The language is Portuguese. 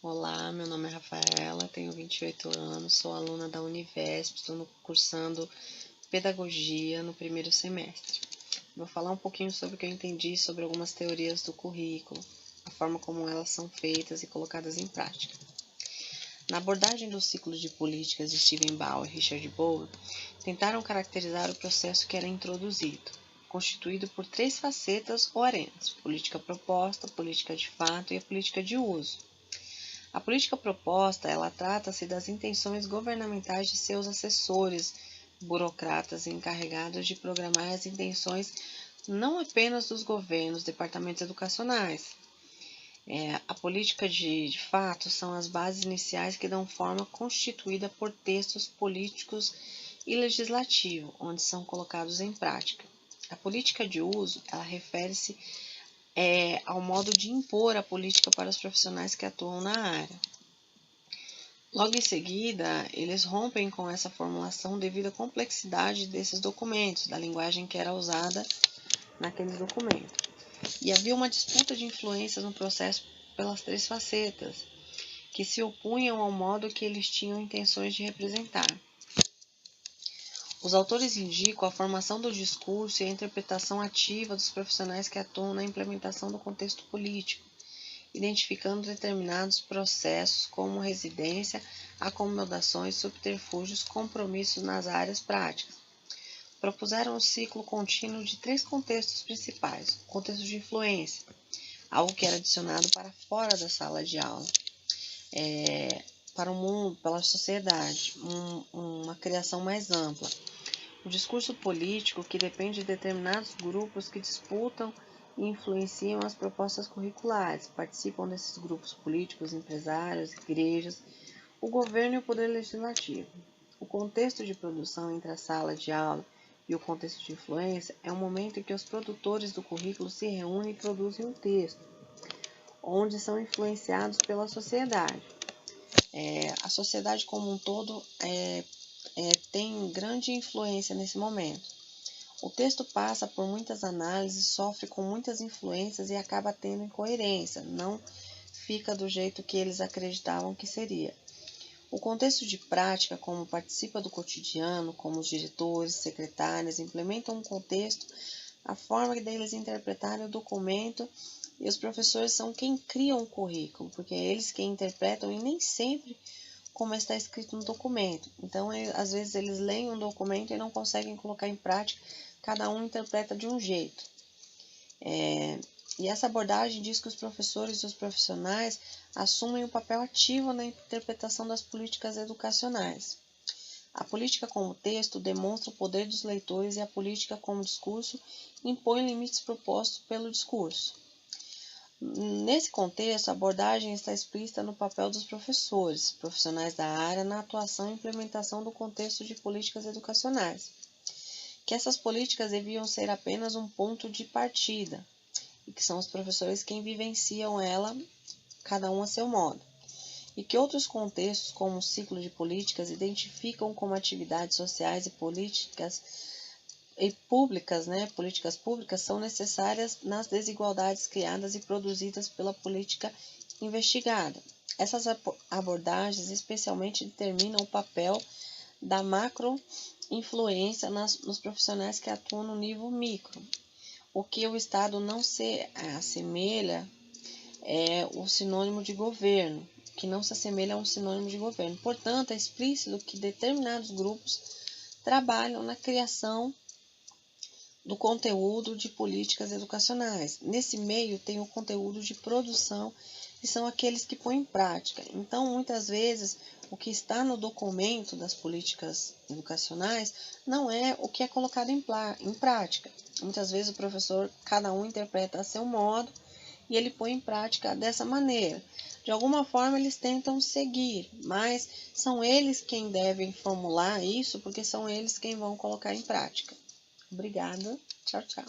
Olá, meu nome é Rafaela, tenho 28 anos, sou aluna da Univesp, estou cursando Pedagogia no primeiro semestre. Vou falar um pouquinho sobre o que eu entendi sobre algumas teorias do currículo, a forma como elas são feitas e colocadas em prática. Na abordagem do ciclo de políticas de Steven Bauer e Richard Bowen, tentaram caracterizar o processo que era introduzido, constituído por 3 facetas ou arenas: política proposta, política de fato e a política de uso. A política proposta, ela trata-se das intenções governamentais de seus assessores, burocratas e encarregados de programar as intenções não apenas dos governos, departamentos educacionais. A política de fato são as bases iniciais que dão forma constituída por textos políticos e legislativo, onde são colocados em prática. A política de uso, ela refere-se ao modo de impor a política para os profissionais que atuam na área. Logo em seguida, eles rompem com essa formulação devido à complexidade desses documentos, da linguagem que era usada naqueles documentos. E havia uma disputa de influências no processo pelas 3 facetas, que se opunham ao modo que eles tinham intenções de representar. Os autores indicam a formação do discurso e a interpretação ativa dos profissionais que atuam na implementação do contexto político, identificando determinados processos como residência, acomodações, subterfúgios, compromissos nas áreas práticas. Propuseram um ciclo contínuo de 3 contextos principais: o contexto de influência, algo que era adicionado para fora da sala de aula, para o mundo, pela sociedade, uma criação mais ampla. O discurso político, que depende de determinados grupos que disputam e influenciam as propostas curriculares. Participam desses grupos políticos, empresários, igrejas, o governo e o poder legislativo. O contexto de produção entre a sala de aula e o contexto de influência é um momento em que os produtores do currículo se reúnem e produzem um texto, onde são influenciados pela sociedade. A sociedade como um todo tem grande influência nesse momento. O texto passa por muitas análises, sofre com muitas influências e acaba tendo incoerência, não fica do jeito que eles acreditavam que seria. O contexto de prática, como participa do cotidiano, como os diretores, secretários, implementam um contexto, a forma deles interpretarem o documento, e os professores são quem criam o currículo, porque é eles quem interpretam e nem sempre como está escrito no documento. Então, às vezes eles leem um documento e não conseguem colocar em prática, cada um interpreta de um jeito. E essa abordagem diz que os professores e os profissionais assumem um papel ativo na interpretação das políticas educacionais. A política como texto demonstra o poder dos leitores e a política como discurso impõe limites propostos pelo discurso. Nesse contexto, a abordagem está explícita no papel dos professores, profissionais da área, na atuação e implementação do contexto de políticas educacionais, que essas políticas deviam ser apenas um ponto de partida, e que são os professores quem vivenciam ela, cada um a seu modo, e que outros contextos, como o ciclo de políticas, identificam como atividades sociais e políticas públicas são necessárias nas desigualdades criadas e produzidas pela política investigada. Essas abordagens especialmente determinam o papel da macroinfluência nos profissionais que atuam no nível micro. O que o Estado não se assemelha é o sinônimo de governo, que não se assemelha a um sinônimo de governo. Portanto, é explícito que determinados grupos trabalham na criação do conteúdo de políticas educacionais. Nesse meio tem o conteúdo de produção, que são aqueles que põem em prática. Então, muitas vezes, o que está no documento das políticas educacionais não é o que é colocado em prática. Muitas vezes o professor, cada um interpreta a seu modo e ele põe em prática dessa maneira. De alguma forma eles tentam seguir, mas são eles quem devem formular isso, porque são eles quem vão colocar em prática. Obrigada. Tchau, tchau.